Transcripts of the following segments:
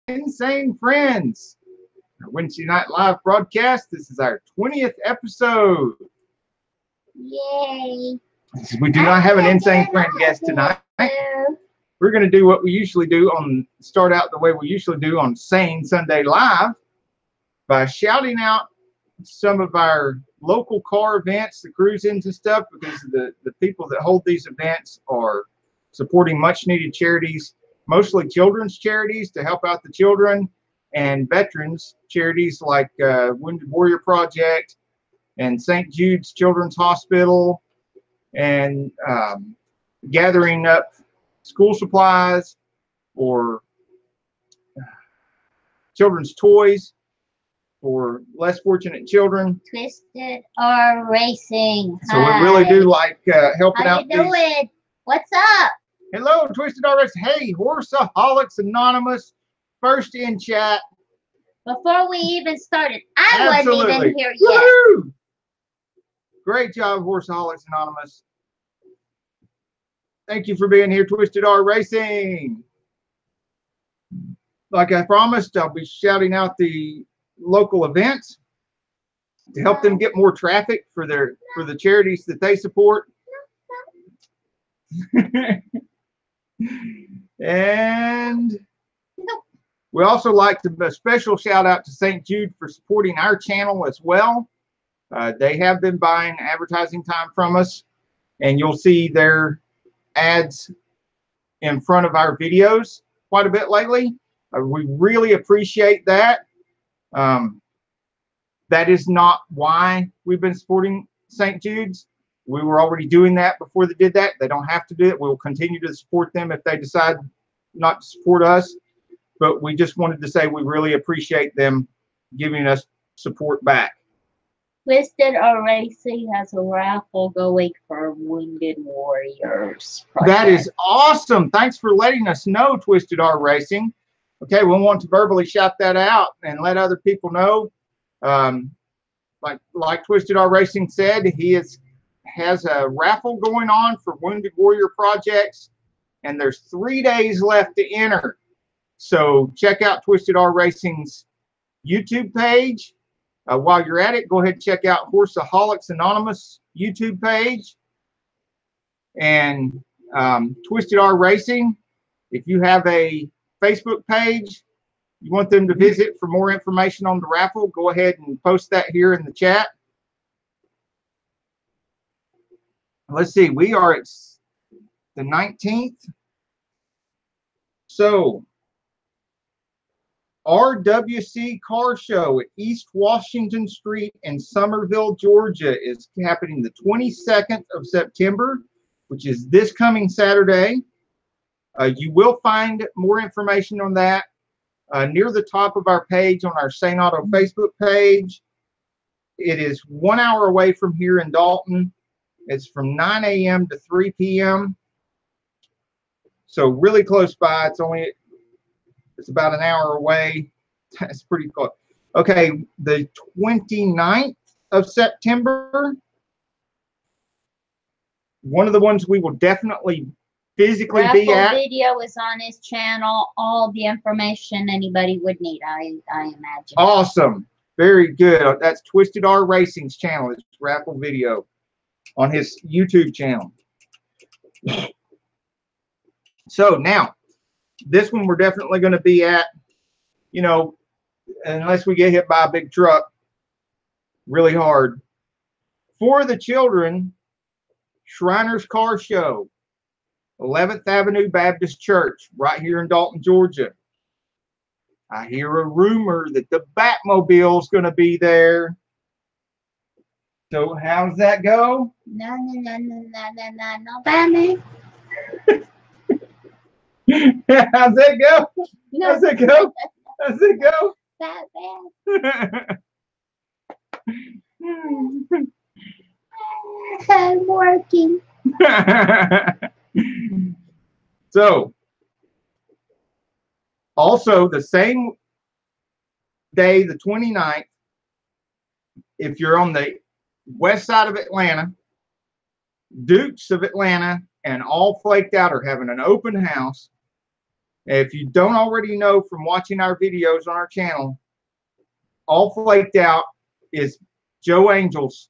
Insane Friends, our Wednesday night live broadcast. This is our 20th episode. Yay. We do not have an Insane Friend guest tonight. We're going to do what we usually do start out the way we usually do on Sane Sunday Live by shouting out some of our local car events, the cruise-ins and stuff, because the people that hold these events are supporting much needed charities, mostly children's charities to help out the children, and veterans charities like Wounded Warrior Project and St. Jude's Children's Hospital, and gathering up school supplies or children's toys for less fortunate children. Twisted R Racing. So we really do like helping out. How you doing? What's up? Hello, Twisted R Racing. Hey, Horseaholics Anonymous, first in chat. Before we even started, I wasn't even here yet. Woo-hoo! Great job, Horseaholics Anonymous. Thank you for being here, Twisted R Racing. Like I promised, I'll be shouting out the local events to help them get more traffic for the charities that they support. And we also like to give a special shout out to St. Jude for supporting our channel as well. They have been buying advertising time from us, and you'll see their ads in front of our videos quite a bit lately. We really appreciate that. That is not why we've been supporting St. Jude's. We were already doing that before they did that. They don't have to do it. We'll continue to support them if they decide not to support us. But we just wanted to say we really appreciate them giving us support back. Twisted R Racing has a raffle going for Wounded Warriors Project. That is awesome. Thanks for letting us know, Twisted R Racing. Okay, we'll want to verbally shout that out and let other people know. Like Twisted R Racing said, he has a raffle going on for Wounded Warrior Projects, and there's 3 days left to enter. So check out Twisted R Racing's YouTube page. While you're at it, go ahead and check out Horseaholics Anonymous YouTube page. And Twisted R Racing, if you have a Facebook page you want them to visit for more information on the raffle, go ahead and post that here in the chat. Let's see, we are at the 19th. So RWC Car Show at East Washington Street in Summerville, Georgia is happening the 22nd of September, which is this coming Saturday. You will find more information on that near the top of our page on our Saneauto Facebook page. It is 1 hour away from here in Dalton. It's from 9 a.m. to 3 p.m. So really close by. It's about an hour away. That's pretty close. Okay, the 29th of September, one of the ones we will definitely physically be at. Raffle video is on his channel. All the information anybody would need, I imagine. Awesome. Very good. That's Twisted R Racing's channel. It's raffle video on his YouTube channel. So now, this one we're definitely going to be at, unless we get hit by a big truck really hard. For the children, Shriners Car Show, 11th Avenue Baptist Church, right here in Dalton, Georgia. I hear a rumor that the Batmobile's going to be there. So how's that go? No, Batman. How's it go? How's it go? How's it go? Batman. I'm working. So, also the same day, the 29th, if you're on the west side of Atlanta, Dukes of Atlanta and All Flaked Out are having an open house. If you don't already know from watching our videos on our channel, All Flaked Out is Joe Angel's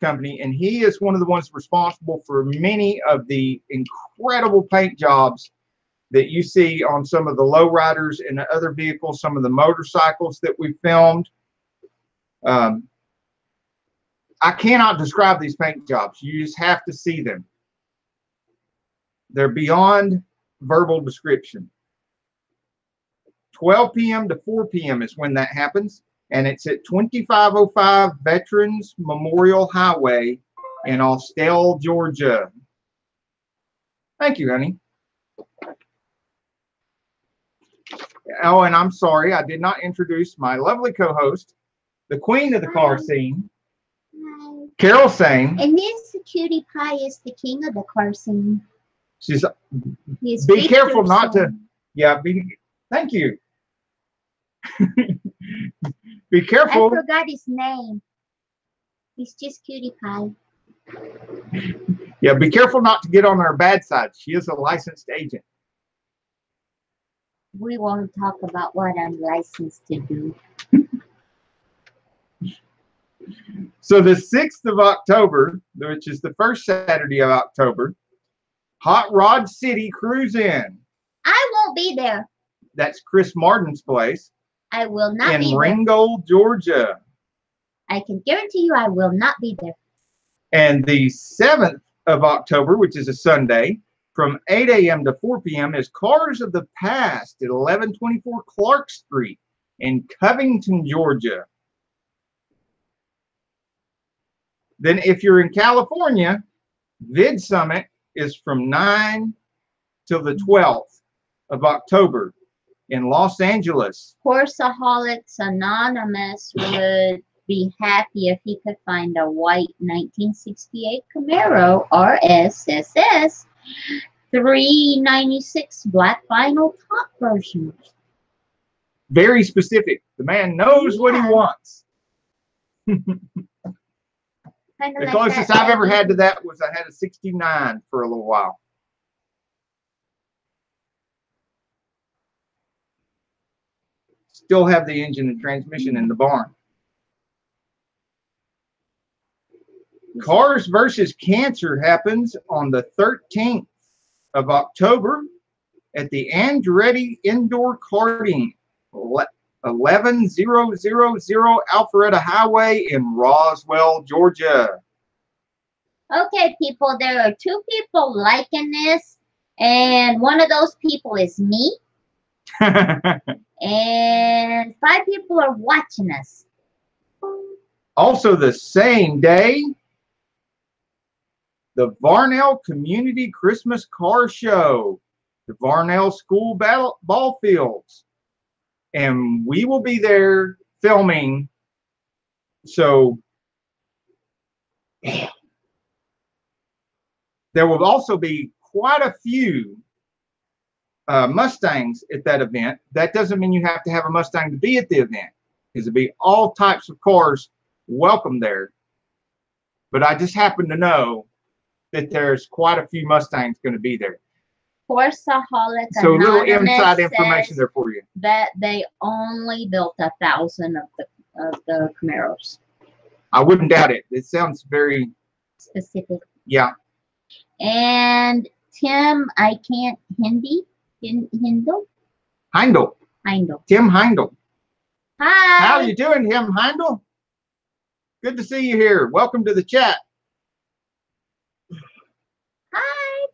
company, and he is one of the ones responsible for many of the incredible paint jobs that you see on some of the lowriders and the other vehicles, some of the motorcycles that we filmed. I cannot describe these paint jobs. You just have to see them. They're beyond verbal description. 12 p.m. to 4 p.m. is when that happens, and it's at 2505 Veterans Memorial Highway in Austell, Georgia. Thank you, honey. Oh, and I'm sorry, I did not introduce my lovely co-host, the queen of the car scene, Carol Sane. And this cutie pie is the king of the car scene. She's. He's Be careful Victor's not to. son. Yeah. Thank you. Be I careful. forgot his name. He's just cutie pie. Yeah. Be careful not to get on her bad side. She is a licensed agent. We won't talk about what I'm licensed to do. So the 6th of October, which is the first Saturday of October, Hot Rod City Cruise In. I won't be there. That's Chris Martin's place I will not be in there. Ringgold, Georgia. I can guarantee you I will not be there. And the 7th of October, which is a Sunday, from 8 a.m. to 4 p.m. is Cars of the Past at 1124 Clark Street in Covington, Georgia. Then if you're in California, Vid Summit is from 9 till the 12th of October in Los Angeles. Horseaholics Anonymous would be happy if he could find a white 1968 Camaro RSSS 396 black vinyl top version. Very specific. The man knows what he wants. The closest I've ever had to that was I had a 69 for a little while. Still have the engine and transmission in the barn. Cars versus Cancer happens on the 13th of October at the Andretti Indoor Karting, 11000 Alpharetta Highway in Roswell, Georgia. Okay, people, there are 2 people liking this, and one of those people is me, and 5 people are watching us. Also the same day, the Varnell Community Christmas Car Show, the Varnell School Ball Fields. And we will be there filming. So there will also be quite a few Mustangs at that event. That doesn't mean you have to have a Mustang to be at the event, because it'll be all types of cars welcome there. But I just happen to know that there's quite a few Mustangs going to be there. Horseaholic So a little Anonymous inside information says there for you. that they only built 1,000 of the Camaros. I wouldn't doubt it. It sounds very Specific. yeah. And Tim, I can't Hindle? Heindel. Tim Heindel. Hi. How you doing, Tim Heindel? Good to see you here. Welcome to the chat. Hi.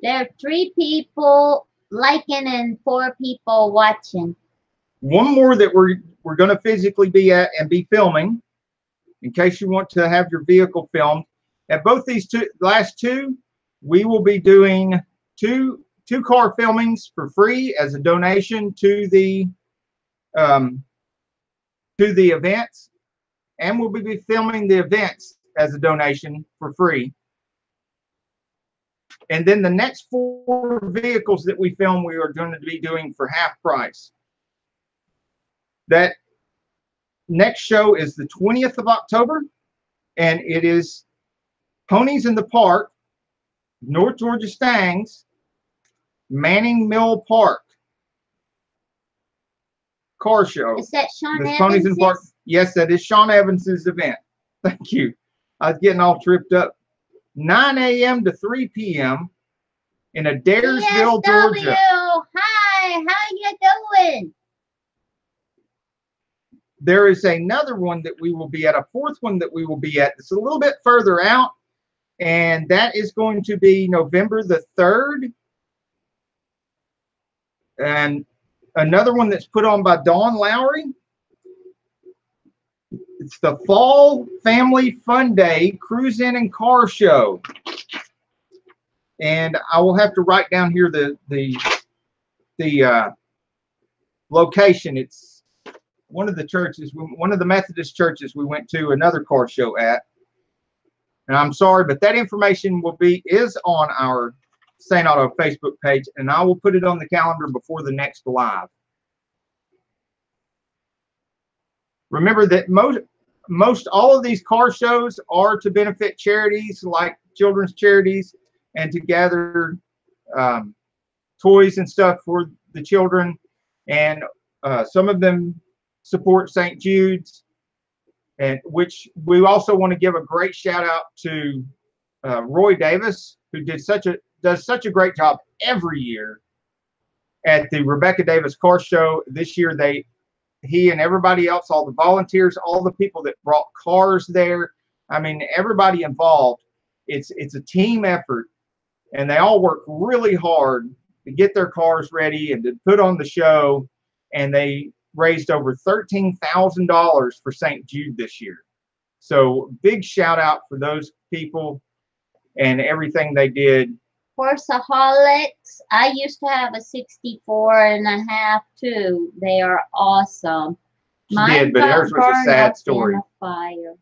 There are 3 people liking and 4 people watching. One more that we're going to physically be at and be filming, in case you want to have your vehicle filmed. At both these last two, we will be doing two car filmings for free as a donation to the events, and we'll be filming the events as a donation for free. And then the next 4 vehicles that we film, we are going to be doing for half price. That next show is the 20th of October, and it is Ponies in the Park North Georgia Stangs, Manning Mill Park car show. Is that Sean This Ponies in Park. Evans'? Yes, that is Sean Evans's event. Thank you. I was getting all tripped up. 9 a.m. to 3 p.m. in Adairsville, Georgia. Hi, how you doing? There is another one that we will be at, a fourth one that we will be at. It's a little bit further out, and that is going to be November the 3rd. And another one that's put on by Dawn Lowry. It's the Fall Family Fun Day Cruise In and Car Show. And I will have to write down here the location. It's one of the churches, one of the Methodist churches we went to another car show at. And I'm sorry, but that information is on our Saneauto Facebook page, and I will put it on the calendar before the next live. Remember that most all of these car shows are to benefit charities like children's charities and to gather toys and stuff for the children. And some of them support St. Jude's, and which we also want to give a great shout out to Roy Davis, who does such a great job every year at the Rebecca Davis Car Show. This year he and everybody else, all the volunteers, all the people that brought cars there, I mean, everybody involved, it's a team effort, and they all work really hard to get their cars ready and to put on the show. And they raised over $13,000 for St. Jude this year. So big shout out for those people and everything they did. Horseholics. I used to have a 64.5 too. They are awesome. She did, but hers was a sad story. Fire.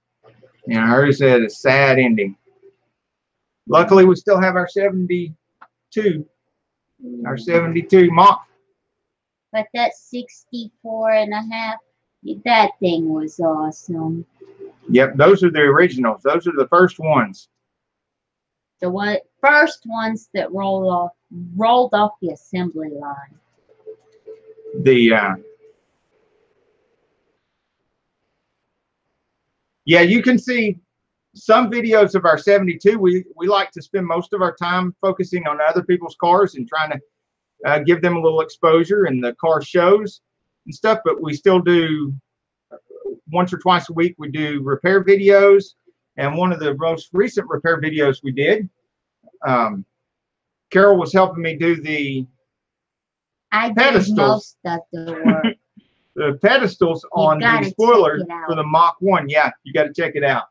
Yeah, hers had a sad ending. Luckily, we still have our 72 Mach. But that 64.5, that thing was awesome. Yep, those are the originals. Those are the first ones. The first ones that rolled off the assembly line. Yeah, you can see some videos of our 72. We like to spend most of our time focusing on other people's cars and trying to give them a little exposure in the car shows and stuff, but we still do once or twice a week. We do repair videos, and one of the most recent repair videos we did, Carol was helping me do the pedestals. I did most of the work. The pedestals on the spoiler for the Mach 1. Yeah, you got to check it out.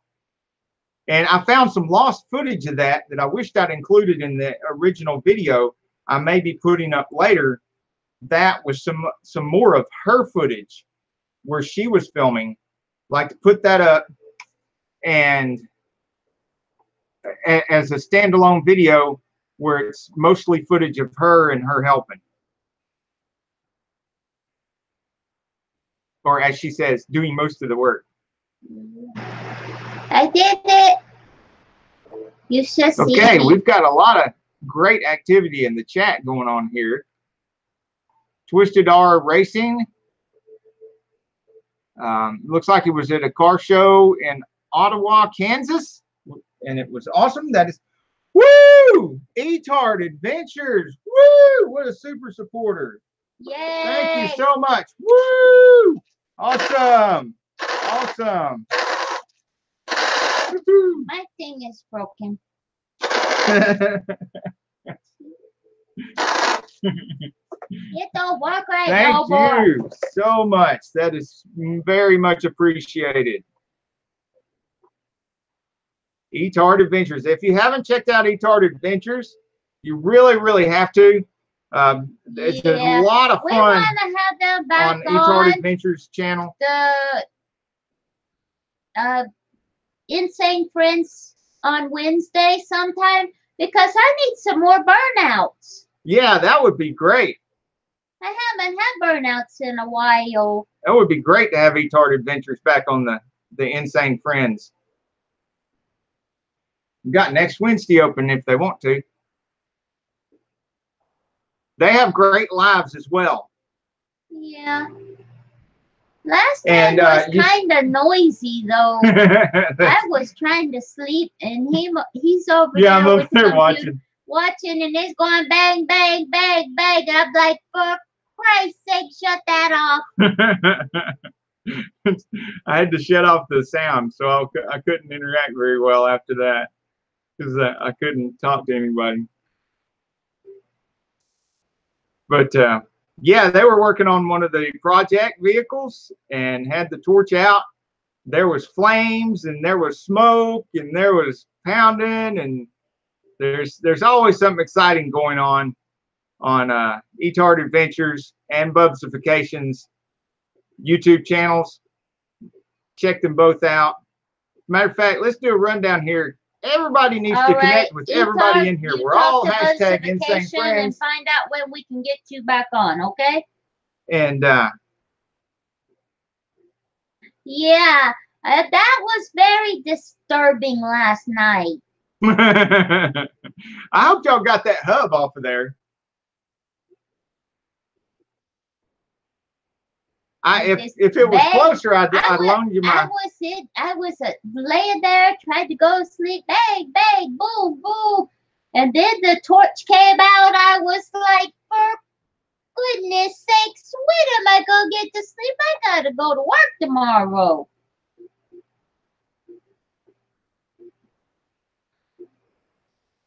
And I found some lost footage of that I wished I'd included in the original video. I may be putting up later. That was some more of her footage where she was filming. Like to put that up and as a standalone video where it's mostly footage of her and her helping. Or as she says, doing most of the work. I did it. You should see. Okay, we've got a lot of great activity in the chat going on here. Twisted R Racing. Looks like it was at a car show in Ottawa, Kansas, and it was awesome. That is, woo! E-Tard Adventures. Woo! What a super supporter. Yay! Thank you so much. Woo! Awesome. Awesome. My thing is broken. It don't work right now. Thank you so much. That is very much appreciated. E-Tard Adventures. If you haven't checked out E-Tard Adventures, you really, really have to. It's a lot of fun. We want to have them back on E-Tard Adventures channel. The Insanefriends on Wednesday sometime, because I need some more burnouts. Yeah, that would be great. I haven't had burnouts in a while. That would be great to have E-Tard Adventures back on the Insanefriends. We've got next Wednesday open if they want to. They have great lives as well. Yeah. Last night was kind of noisy though. I was trying to sleep and he's over there with the computer watching and it's going bang, bang, bang, bang. And I'm like, for Christ's sake, shut that off. I had to shut off the sound, so I couldn't interact very well after that because I couldn't talk to anybody. But yeah, they were working on one of the project vehicles and had the torch out. There was flames and there was smoke and there was pounding, and there's always something exciting going on eTard Adventures and Bubsification's YouTube channels. Check them both out. Matter of fact, let's do a rundown here. Everybody needs to connect with everybody in here. We're all hashtag Insane Friends. And find out when we can get you back on, okay? And yeah, that was very disturbing last night. I hope y'all got that hub off of there. If it was closer, I'd loan you my. I was laying there, tried to go to sleep, bang, bang, boom, boom, and then the torch came out. I was like, for goodness sakes, when am I gonna get to sleep? I gotta go to work tomorrow.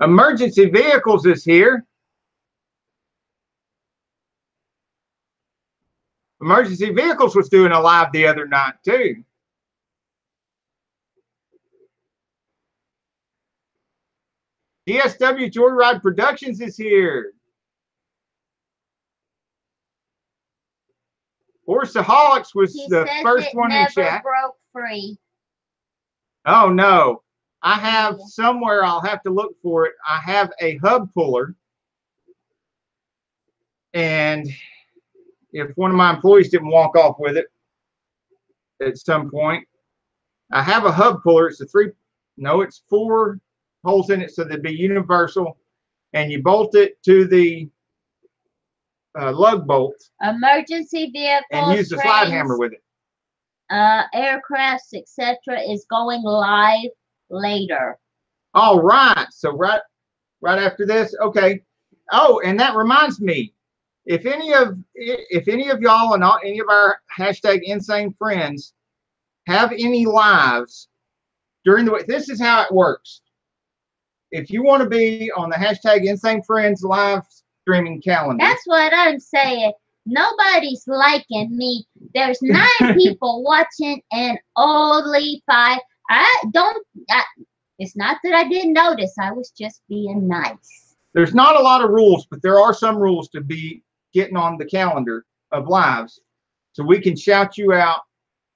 Emergency Vehicles is here. Emergency Vehicles was doing a live the other night too. DSW Joyride Productions is here. Horsaholics was the first one in chat. Broke free. Oh no. I have somewhere, I'll have to look for it. I have a hub puller. And if one of my employees didn't walk off with it at some point, I have a hub puller. It's it's 4 holes in it, so they'd be universal. And you bolt it to the lug bolt. Emergency vehicles. And use the slide hammer with it. Aircrafts, etc. is going live later. All right. So right after this, okay. Oh, and that reminds me, if any of y'all and any of our hashtag Insane Friends have any lives during the week, this is how it works. If you want to be on the hashtag Insane Friends live streaming calendar, that's what I'm saying. Nobody's liking me. There's 9 people watching and only 5. It's not that I didn't notice. I was just being nice. There's not a lot of rules, but there are some rules to be getting on the calendar of lives, so we can shout you out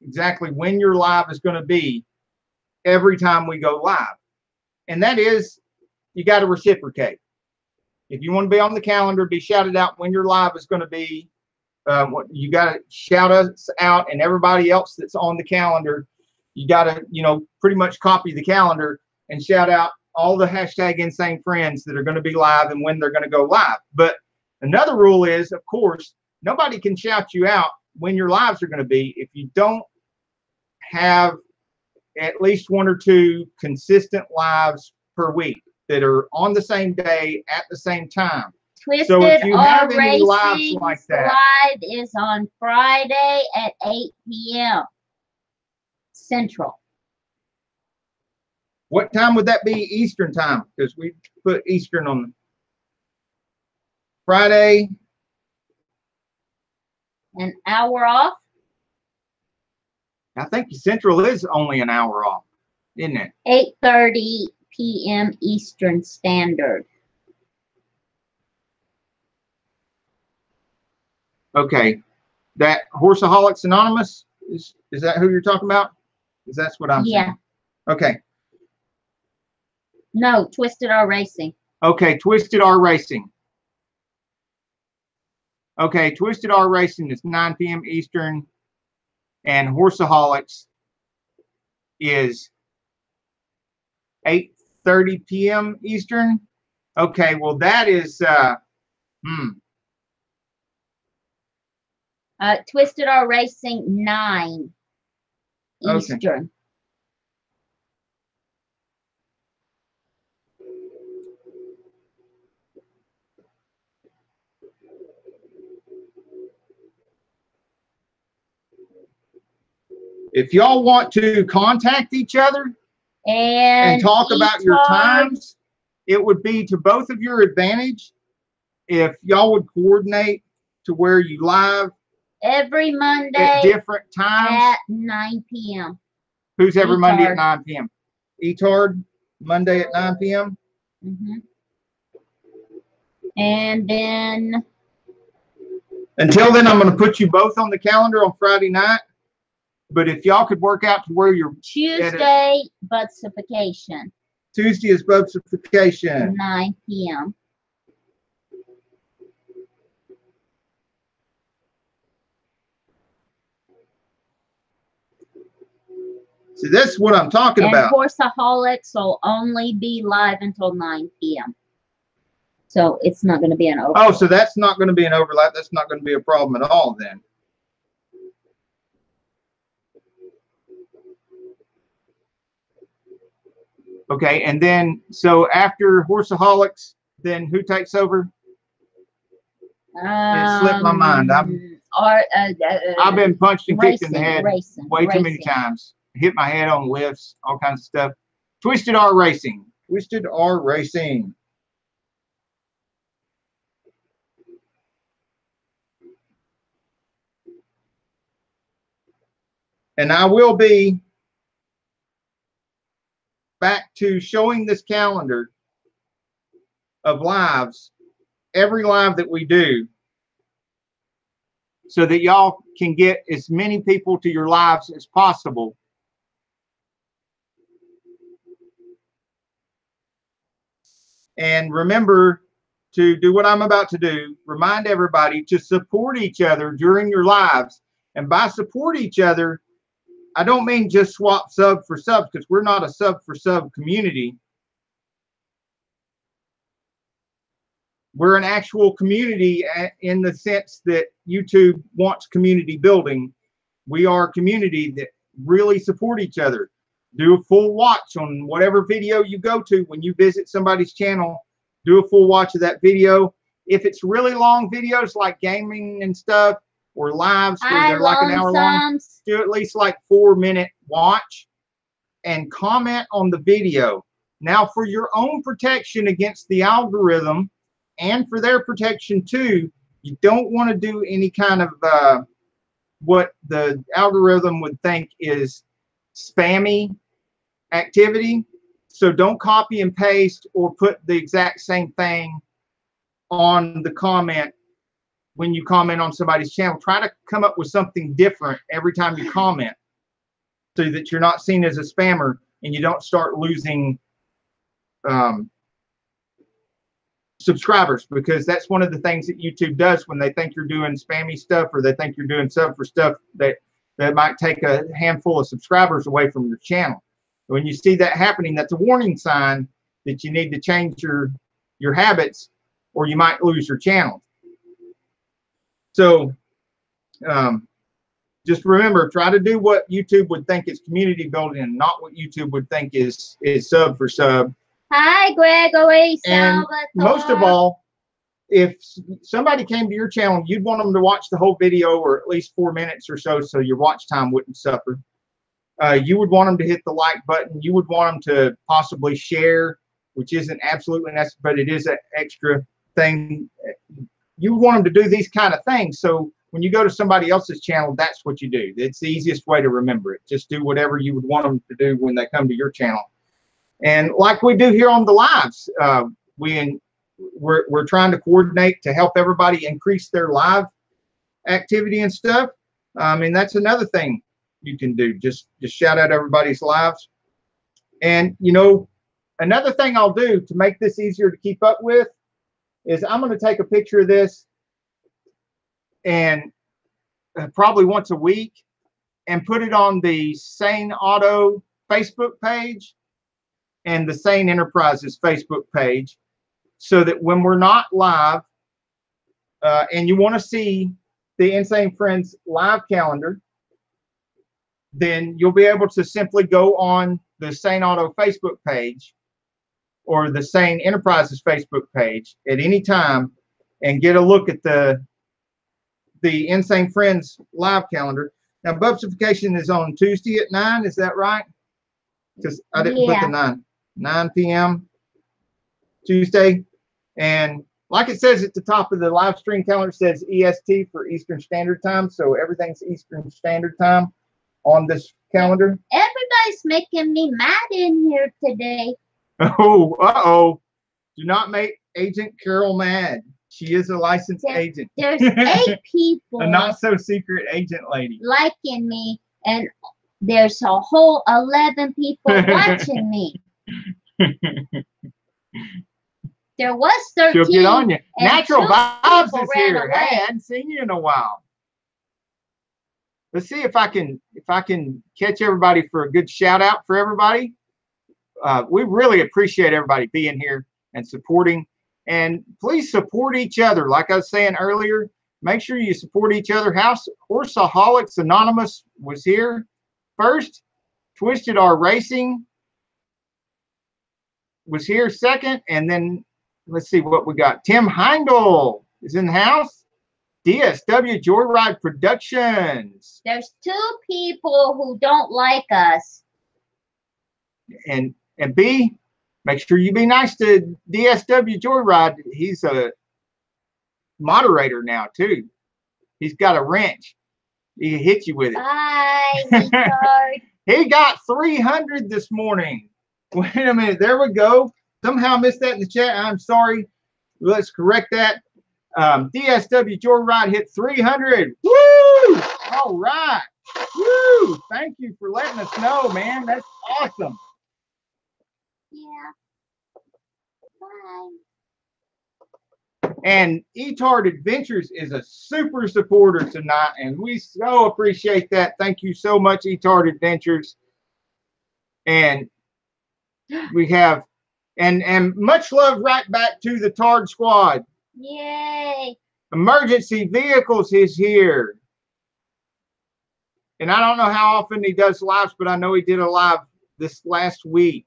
exactly when your live is going to be every time we go live. And that is, you got to reciprocate. If you want to be on the calendar, be shouted out when your live is going to be. You got to shout us out, and everybody else that's on the calendar, you got to, pretty much copy the calendar and shout out all the hashtag Insane Friends that are going to be live and when they're going to go live. But another rule is, of course, nobody can shout you out when your lives are going to be if you don't have at least 1 or 2 consistent lives per week that are on the same day at the same time. Twisted so if you have Racing any lives like that, live is on Friday at 8 p.m. Central. What time would that be Eastern time? Because we put Eastern on Friday. An hour off? I think Central is only an hour off, isn't it? 8:30 p.m. Eastern Standard. Okay. That Horseaholics Anonymous, is that who you're talking about? Is that's what I'm saying? Okay. No, Twisted R Racing. Okay, Twisted R Racing. Okay, Twisted R Racing is 9 p.m. Eastern, and Horseaholics is 8:30 p.m. Eastern. Okay, well that is Twisted R Racing 9 Eastern. Okay. If y'all want to contact each other and talk about your times, it would be to both of your advantage if y'all would coordinate to where you live every Monday at different times at 9 p.m. Who's every Monday at 9 p.m.? Etard, Monday at 9 p.m. And then until then, I'm going to put you both on the calendar on Friday night. But if y'all could work out to where you're Tuesday, Butsification. Tuesday is Butsification. 9 p.m. See, that's what I'm talking about. Horseaholics will only be live until 9 p.m. So it's not going to be an overlap. Oh, so that's not going to be an overlap. That's not going to be a problem at all then. Okay, and then, so after Horseaholics, then who takes over? It slipped my mind. I've been punched and kicked in the head way too many times. Hit my head on lifts, all kinds of stuff. Twisted R Racing. Twisted R Racing. And I will be back to showing this calendar of lives, every live that we do, so that y'all can get as many people to your lives as possible. And remember to do what I'm about to do. Remind everybody to support each other during your lives. And by support each other, I don't mean just swap sub for sub, because we're not a sub for sub community. We're an actual community in the sense that YouTube wants community building. We are a community that really support each other. Do a full watch on whatever video you go to when you visit somebody's channel. Do a full watch of that video. If it's really long videos like gaming and stuff, or lives where they're like an hour long, do at least like 4-minute watch and comment on the video. Now, for your own protection against the algorithm and for their protection too, you don't want to do any kind of what the algorithm would think is spammy activity. So don't copy and paste or put the exact same thing on the comment. When you comment on somebody's channel, try to come up with something different every time you comment, so that you're not seen as a spammer and you don't start losing subscribers, because that's one of the things that YouTube does when they think you're doing spammy stuff, or they think you're doing sub for stuff that might take a handful of subscribers away from your channel. When you see that happening, that's a warning sign that you need to change your habits, or you might lose your channel. So just remember, try to do what YouTube would think is community building and not what YouTube would think is sub for sub. Hi, Gregory. And most of all, if somebody came to your channel, you'd want them to watch the whole video, or at least 4 minutes or so your watch time wouldn't suffer. You would want them to hit the like button. You would want them to possibly share, which isn't absolutely necessary, but it is an extra thing. You want them to do these kind of things. So when you go to somebody else's channel, that's what you do. It's the easiest way to remember it. Just do whatever you would want them to do when they come to your channel. And like we do here on the lives, we're trying to coordinate to help everybody increase their live activity and stuff. And that's another thing you can do. Just shout out everybody's lives. And you know, another thing I'll do to make this easier to keep up with is I'm going to take a picture of this, and probably once a week, and put it on the Saneauto Facebook page and the Sane Enterprises Facebook page, so that when we're not live and you want to see the Insane Friends live calendar, then you'll be able to simply go on the Saneauto Facebook page or the Sane Enterprises Facebook page at any time and get a look at the Insane Friends live calendar. Now, Bubsification is on Tuesday at 9. Is that right? Because I didn't put the 9 p.m. Tuesday. And like it says at the top of the live stream calendar, it says EST for Eastern Standard Time. So everything's Eastern Standard Time on this calendar. Everybody's making me mad in here today. Oh, uh-oh. Do not make Agent Carol mad. She is a licensed agent. There's 8 people. A not-so-secret agent lady. Liking me, and there's a whole 11 people watching me. There was 13. She'll get on you. Natural Vibes is here. Hey, I hadn't seen you in a while. Let's see if I can catch everybody for a good shout out for everybody. We really appreciate everybody being here and supporting. And please support each other. Like I was saying earlier, make sure you support each other. Horseaholics Anonymous was here first. Twisted R Racing was here second. And then let's see what we got. Tim Heindel is in the house. DSW Joyride Productions. There's 2 people who don't like us. And B, make sure you be nice to DSW Joyride. He's a moderator now, too. He's got a wrench. He can hit you with it. Bye, retard. He got 300 this morning. Wait a minute. There we go. Somehow I missed that in the chat. I'm sorry. Let's correct that. DSW Joyride hit 300. Woo! All right. Woo! Thank you for letting us know, man. That's awesome. Yeah. Bye. And eTard Adventures is a super supporter tonight, and we so appreciate that. Thank you so much, eTard Adventures. And we have, and much love right back to the Tard Squad. Yay. Emergency Vehicles is here. And I don't know how often he does lives, but I know he did a live this last week.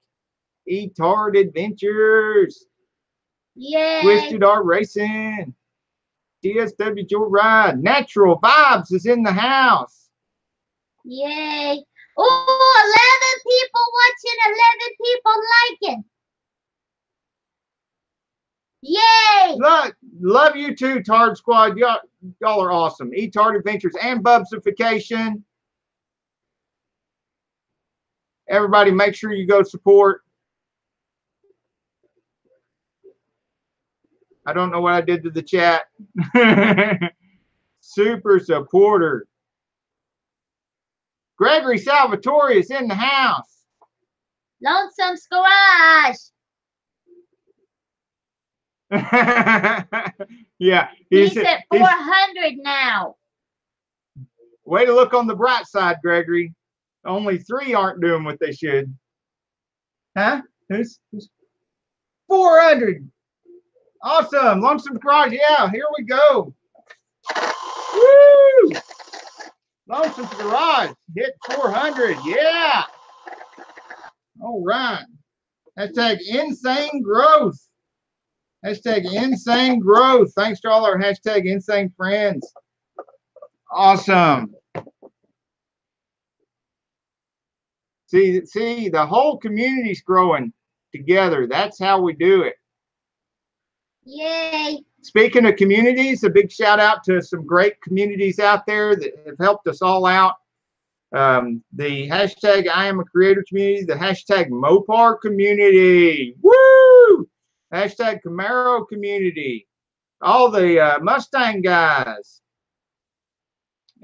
eTard Adventures. Yay. Twisted R Racing. DSW Joyride. Natural Vibes is in the house. Yay. Oh, 11 people watching, 11 people liking. Yay. Look, love you too, Tard Squad. Y'all are awesome. eTard Adventures and Bubsification. Everybody, make sure you go support. I don't know what I did to the chat. Super supporter. Gregory Salvatore is in the house. Lonesome's Garage. Yeah. He's at 400 now. Way to look on the bright side, Gregory. Only 3 aren't doing what they should. Huh? Who's 400? Awesome. Lonesome Garage. Yeah, here we go. Woo! Lonesome Garage hit 400. Yeah. All right. Hashtag insane growth. Hashtag insane growth. Thanks to all our hashtag insane friends. Awesome. See, the whole community's growing together. That's how we do it. Yay. Speaking of communities, a big shout out to some great communities out there that have helped us all out. The hashtag I Am a Creator community, the hashtag Mopar community. Woo! Hashtag Camaro community. All the Mustang guys.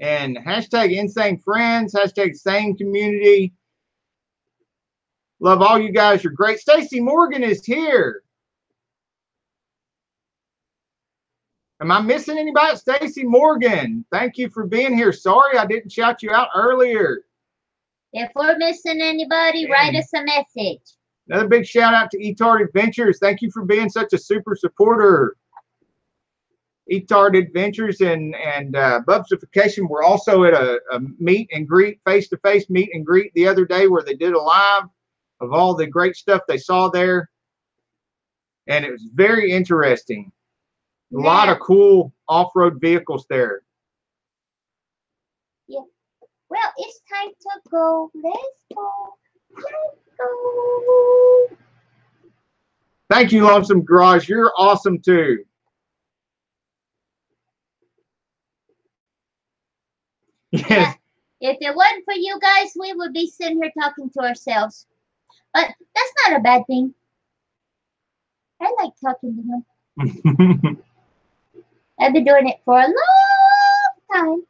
And hashtag Insane Friends, hashtag Sane Community. Love all you guys. You're great. Stacy Morgan is here. Am I missing anybody? Stacy Morgan, thank you for being here. Sorry I didn't shout you out earlier. If we're missing anybody, write us a message. Another big shout out to eTard Adventures. Thank you for being such a super supporter. Etard Adventures and Bubsification were also at a meet and greet, face-to-face meet and greet the other day where they did a live of all the great stuff they saw there. And it was very interesting. A lot of cool off-road vehicles there. Yeah. Well, it's time to go. Let's go. Let's go. Thank you, Lonesome Garage. You're awesome too. Yes. Yeah. If it wasn't for you guys, we would be sitting here talking to ourselves. But that's not a bad thing. I like talking to him. I've been doing it for a long time.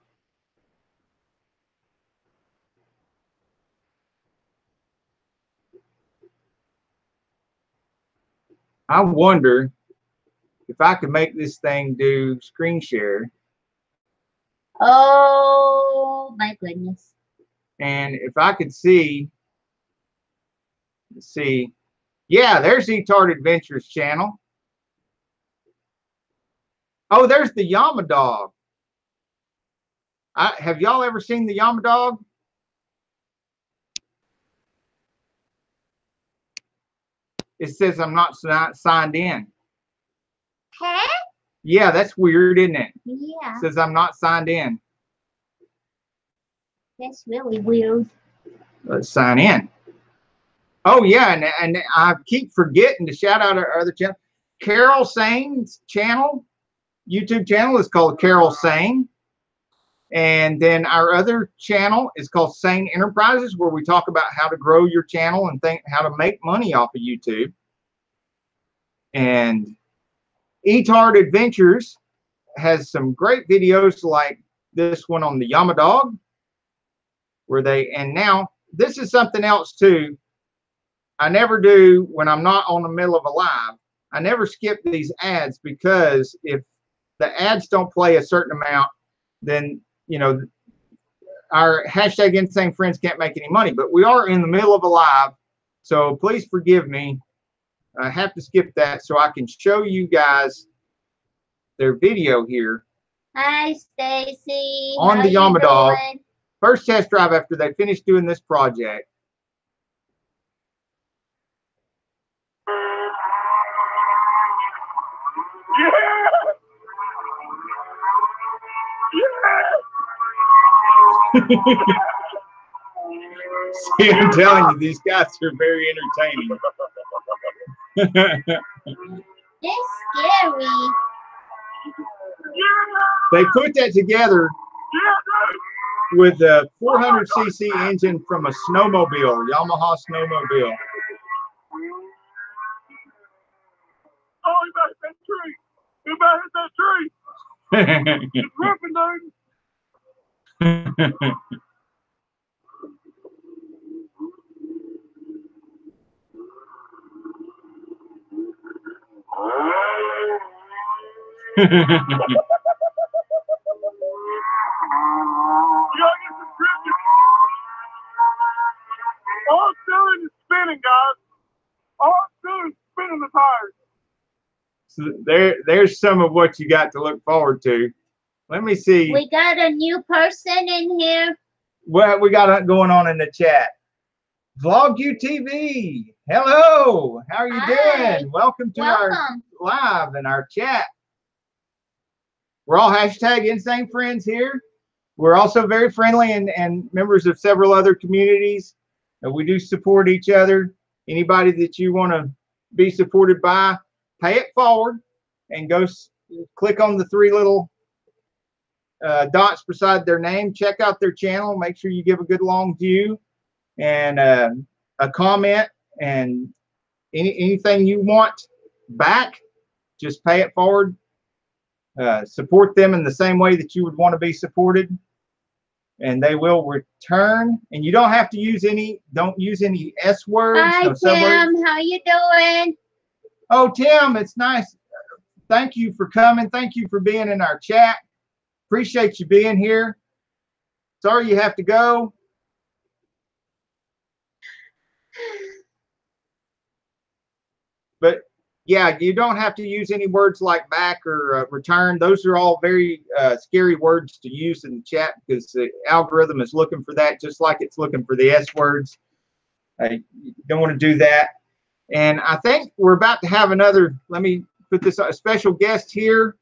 I wonder if I could make this thing do screen share. Oh my goodness. And if I could see, let's see. Yeah, there's Etard Adventures channel. Oh, there's the Yama Dog. Have y'all ever seen the Yama Dog? It says I'm not signed in. Huh? Yeah, that's weird, isn't it? Yeah. It says I'm not signed in. That's really weird. Let's sign in. Oh, yeah, and I keep forgetting to shout out our other channel. Carol Sane's channel, YouTube channel is called Carol Sane. And then our other channel is called Sane Enterprises, where we talk about how to grow your channel and how to make money off of YouTube. And Etard Adventures has some great videos like this one on the Yama Dog, and now this is something else too. I never do when I'm not on the middle of a live. I never skip these ads, because if the ads don't play a certain amount, then our hashtag Insane Friends can't make any money. But we are in the middle of a live, so please forgive me. I have to skip that so I can show you guys their video here. Hi, Stacy. On the Yama Dog. First test drive after they finished doing this project. See, I'm telling you, these guys are very entertaining. It's scary. They put that together with a 400cc engine from a snowmobile, Yamaha snowmobile. Oh, he about hit that tree. He about hit that tree. It's ripping, dude. You gotta get some grip. All it's doing is spinning, guys. All it's doing is spinning the tires. So there's some of what you got to look forward to. Let me see. We got a new person in here. What we got going on in the chat? Vlog UTV. Hello. How are you doing? Welcome to our live and our chat. We're all hashtag Insane Friends here. We're also very friendly and members of several other communities. We do support each other. Anybody that you want to be supported by, pay it forward and go click on the three little dots beside their name. Check out their channel. Make sure you give a good long view and a comment, and anything you want back, just pay it forward. Support them in the same way that you would want to be supported, and they will return. And you don't have to use don't use any S words. Hi, no Tim. How you doing? Oh, Tim, it's nice. Thank you for coming. Thank you for being in our chat. Appreciate you being here. Sorry you have to go. But yeah, you don't have to use any words like back or return. Those are all very scary words to use in the chat because the algorithm is looking for that just like it's looking for the S words. You don't want to do that. And I think we're about to have another, let me put this, a special guest here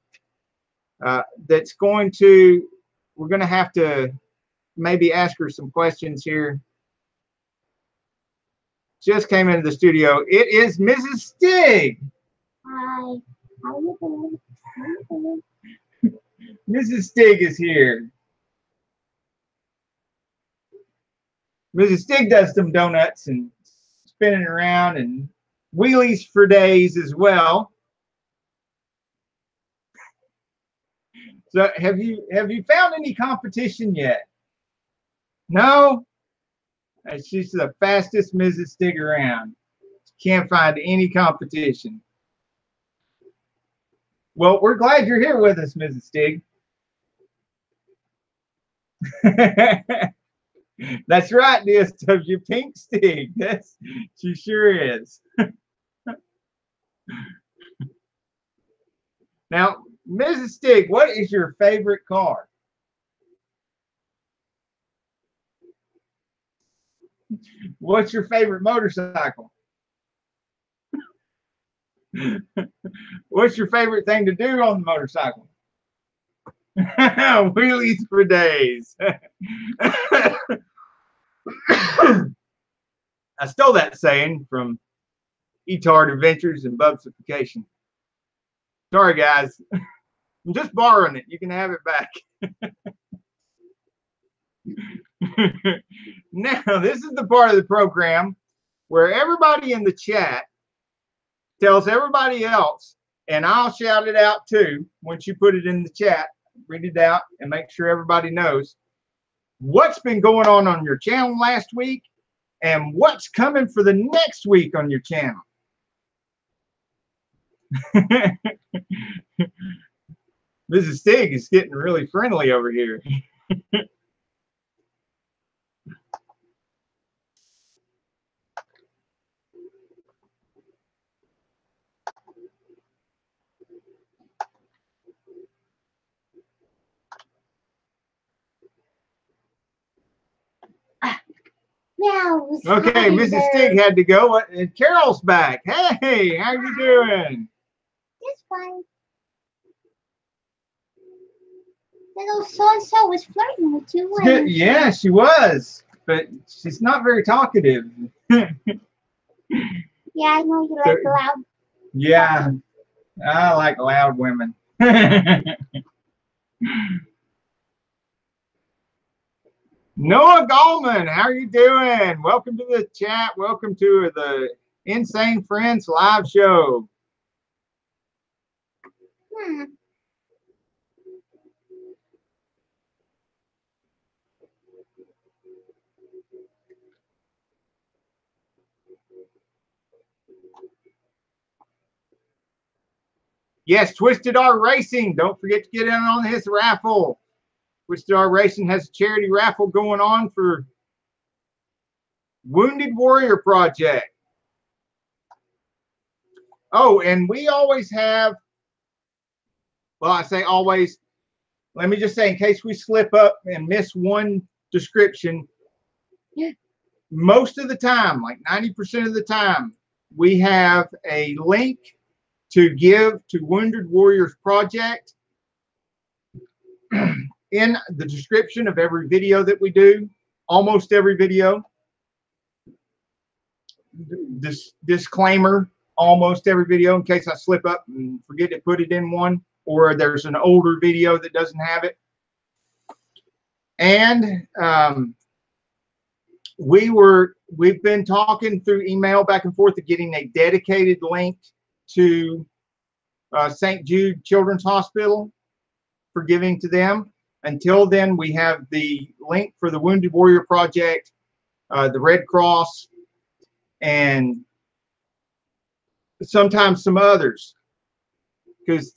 that's going to, we're going to have to maybe ask her some questions here. Just came into the studio. It is Mrs. Stig. Hi. How you doing? How you doing? Mrs. Stig is here. Mrs. Stig does some donuts and spinning around and wheelies for days as well. So have you found any competition yet? No? She's the fastest Mrs. Stig around. Can't find any competition. Well, we're glad you're here with us, Mrs. Stig. That's right, DSW Pink Stig. She sure is. Now, Mrs. Stig, what is your favorite car? What's your favorite motorcycle? What's your favorite thing to do on the motorcycle? Wheelies for days. I stole that saying from Etard Adventures and Bubsification. Sorry, guys. I'm just borrowing it. You can have it back. Now, this is the part of the program where everybody in the chat tells everybody else, and I'll shout it out too once you put it in the chat. Read it out and make sure everybody knows what's been going on your channel last week and what's coming for the next week on your channel. Mrs. Stig is getting really friendly over here. Okay, Mrs. Stig had to go. And Carol's back. Hey, how you doing? Just fine. Little so-and-so was flirting with you. Yeah, she was. But she's not very talkative. Yeah, I know you like loud. Yeah, I like loud women. Noah Gallman, how are you doing? Welcome to the chat. Welcome to the Insane Friends live show. Yes, Twisted R Racing. Don't forget to get in on his raffle. Twisted R Racing has a charity raffle going on for Wounded Warrior Project. Oh, and we always have, well, I say always, let me just say in case we slip up and miss one description, most of the time, like 90% of the time, we have a link to give to Wounded Warriors Project in the description of every video that we do, almost every video. This disclaimer, almost every video, in case I slip up and forget to put it in one, or there's an older video that doesn't have it. And we've been talking through email back and forth of getting a dedicated link to St. Jude Children's Hospital for giving to them. Until then, we have the link for the Wounded Warrior Project, the Red Cross, and sometimes some others, because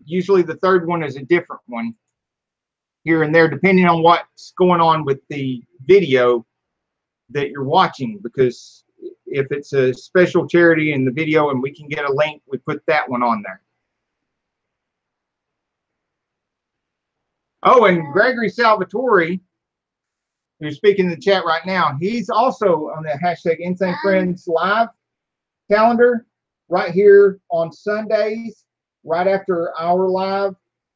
usually the third one is a different one here and there, depending on what's going on with the video that you're watching, because if it's a special charity in the video and we can get a link, we put that one on there. Oh, and Gregory Salvatore, who's speaking in the chat right now, he's also on the hashtag Insanefriends live calendar right here on Sundays, right after our live,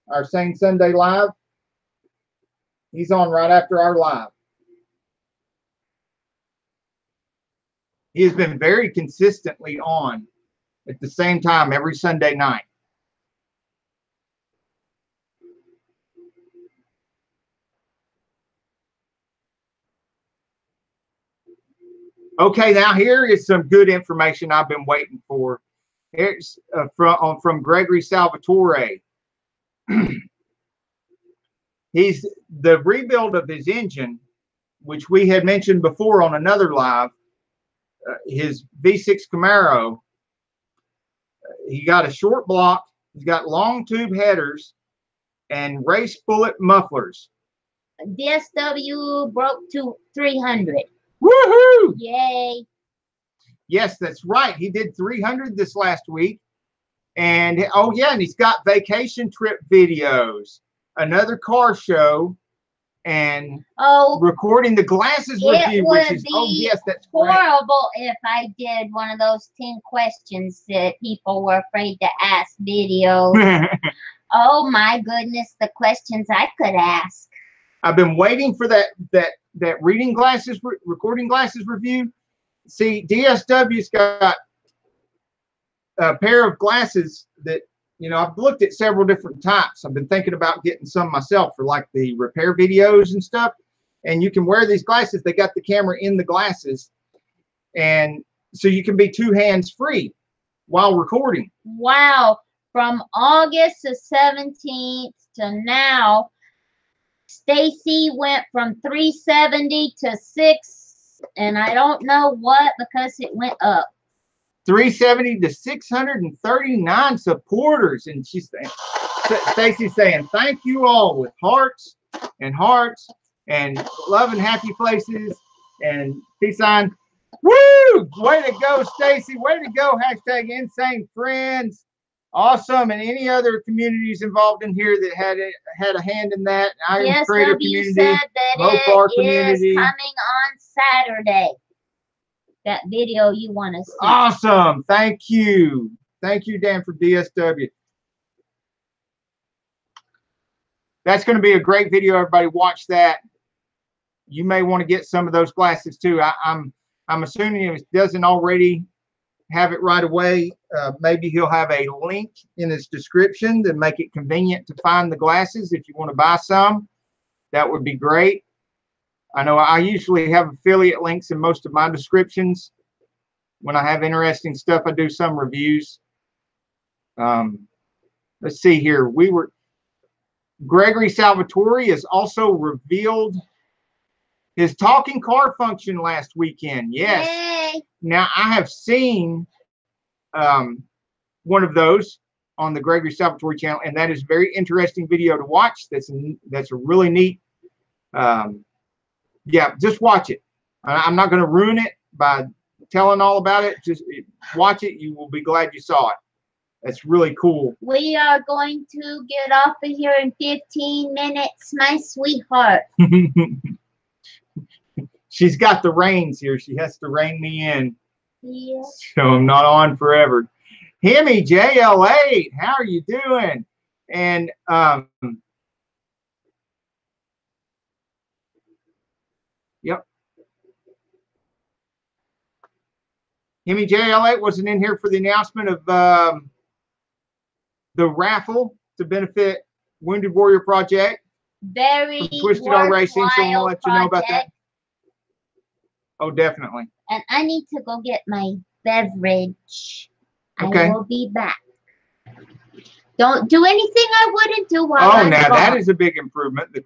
our Sane Sunday live. He's on right after our live. He has been very consistently on at the same time every Sunday night. Okay, now here is some good information I've been waiting for. Here's from Gregory Salvatore. He's the rebuild of his engine, which we had mentioned before on another live. His V6 Camaro. He got a short block. He's got long tube headers and race bullet mufflers. DSW broke to 300. Woohoo! Yay! Yes, that's right. He did 300 this last week. And oh yeah, and he's got vacation trip videos, another car show, and recording the glasses review, which is yes, that's horrible if I did one of those 10 questions that people were afraid to ask videos. Oh my goodness, the questions I could ask. I've been waiting for that reading glasses, recording glasses review. See, DSW's got a pair of glasses that, you know, I've looked at several different types. I've been thinking about getting some myself for like the repair videos and stuff. And you can wear these glasses. They got the camera in the glasses. And so you can be two hands free while recording. Wow. From August the 17th to now, Stacy went from 370 to 6, and I don't know what because it went up. 370 to 639 supporters, and she's Stacy's saying thank you all with hearts and love and happy places and peace sign. Woo! Way to go, Stacy! Way to go! Hashtag Insane Friends. Awesome, and any other communities involved in here that had a hand in that. Yes, Creator W community, said that Mopar it community. is coming on Saturday. That video you want to see. Awesome, thank you, Dan, for DSW. That's going to be a great video. Everybody, watch that. You may want to get some of those glasses too. I'm assuming if it doesn't already have it right away, maybe he'll have a link in his description to make it convenient to find the glasses if you want to buy some. That would be great. I know I usually have affiliate links in most of my descriptions. When I have interesting stuff, I do some reviews. Let's see here. Gregory Salvatore has also revealed his talking car function last weekend. Yes. Yay. Now, I have seen one of those on the Gregory Salvatore channel, and that is a very interesting video to watch. That's a really neat. Yeah, just watch it. I'm not going to ruin it by telling all about it. Just watch it. You will be glad you saw it. That's really cool. We are going to get off of here in 15 minutes, my sweetheart. She's got the reins here. She has to rein me in. Yeah. So I'm not on forever. Hemi JL8, how are you doing? And yep. Hemi JL8 wasn't in here for the announcement of the raffle to benefit Wounded Warrior Project. Very Twisted R Racing, so I'm gonna let you know about that. Oh, definitely. And I need to go get my beverage. Okay. I will be back. Don't do anything I wouldn't do while I'm now gone. that is a big improvement. The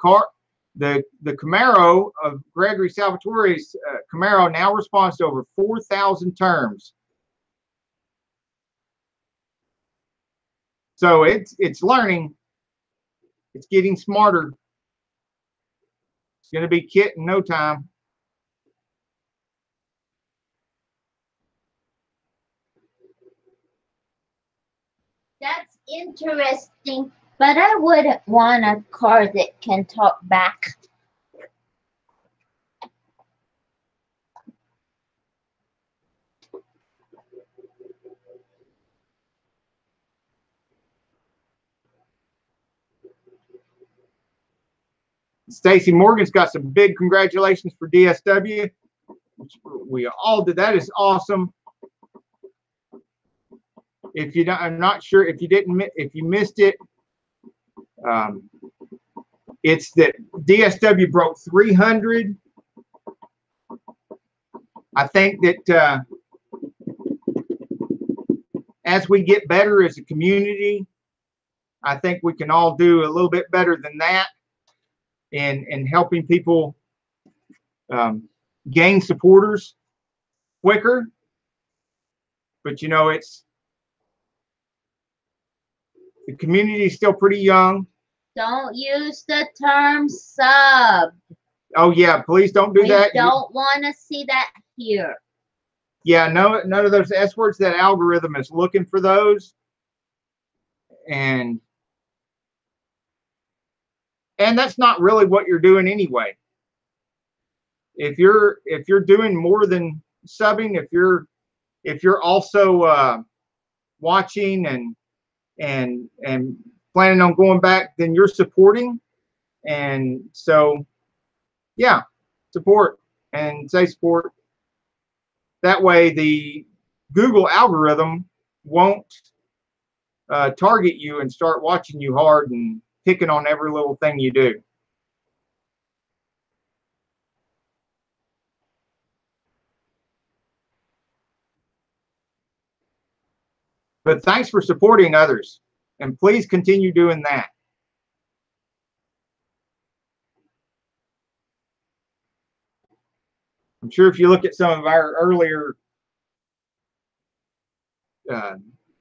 Camaro of Gregory Salvatore's Camaro now responds to over 4,000 terms. So it's learning. It's getting smarter. It's going to be kit in no time. interesting, but I wouldn't want a car that can talk back. Stacy Morgan's got some big congratulations for DSW, which we all did. That is awesome. If you don't, I'm not sure if you missed it. It's that DSW broke 300. I think that as we get better as a community, I think we can all do a little bit better than that in helping people gain supporters quicker. But you know, the community is still pretty young. Don't use the term sub. Oh yeah, please don't do that. We don't want to see that here. Yeah, no, none of those S words. That algorithm is looking for those, and that's not really what you're doing anyway. If you're doing more than subbing, if you're also watching and planning on going back, then you're supporting. And so yeah, support and say support. That way the Google algorithm won't target you and start watching you hard and picking on every little thing you do. But thanks for supporting others, and please continue doing that. I'm sure if you look at some of our earlier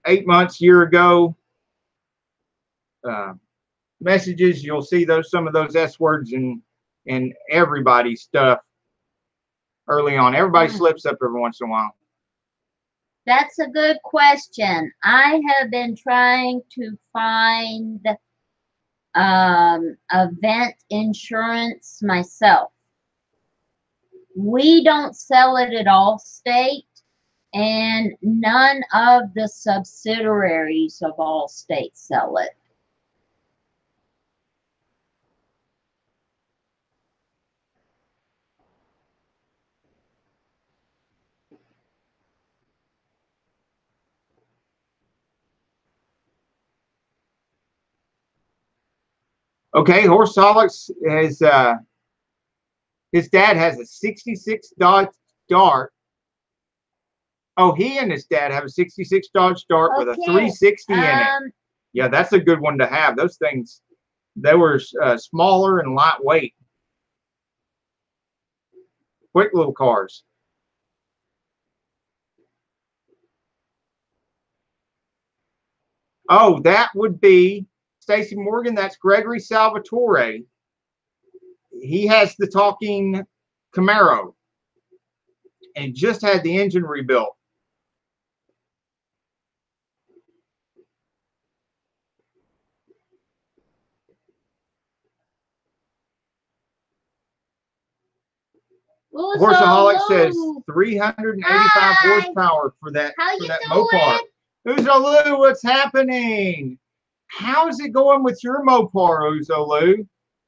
8 months, year ago messages, you'll see some of those S words in everybody's stuff early on. Everybody slips up every once in a while. That's a good question. I have been trying to find event insurance myself. We don't sell it at Allstate, and none of the subsidiaries of Allstate sell it. Okay, Horseholics has his dad has a 66 Dodge Dart. Oh, he and his dad have a 66 Dodge Dart with a 360 in it. Yeah, that's a good one to have. Those things, they were smaller and lightweight. Quick little cars. Oh, that would be Stacy Morgan. That's Gregory Salvatore. He has the talking Camaro and just had the engine rebuilt. Horseaholic says 385 horsepower for that Mopar. Uzolu, what's happening? How's it going with your Mopar, Uzolu?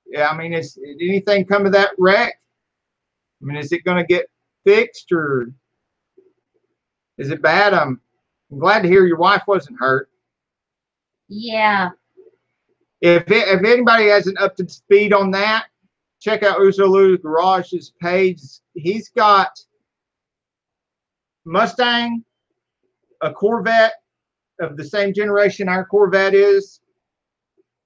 Yeah, I mean, did anything come of that wreck? I mean, is it going to get fixed or is it bad? I'm glad to hear your wife wasn't hurt. Yeah. If anybody hasn't up to speed on that, check out Uzolu Garage's page. He's got Mustang, a Corvette of the same generation our Corvette is,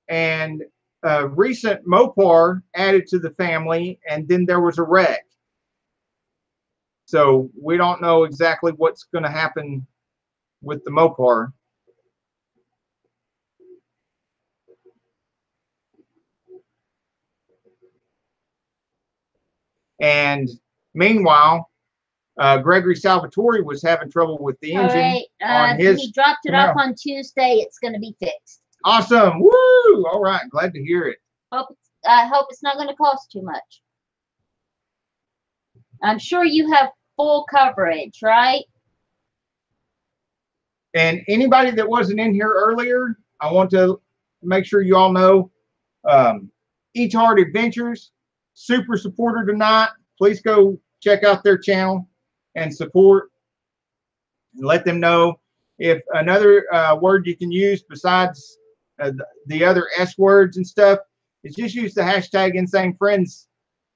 and a recent Mopar added to the family, and then there was a wreck. So we don't know exactly what's going to happen with the Mopar. And meanwhile, Gregory Salvatore was having trouble with the engine on his. He dropped it Camaro. off on Tuesday. It's going to be fixed. Awesome. Woo! All right. Glad to hear it. I hope it's not going to cost too much. I'm sure you have full coverage, right? And anybody that wasn't in here earlier, I want to make sure you all know Each Heart Adventures, super supporter tonight. Please go check out their channel and support. And let them know if another word you can use besides the other S words and stuff is just use the hashtag Insanefriends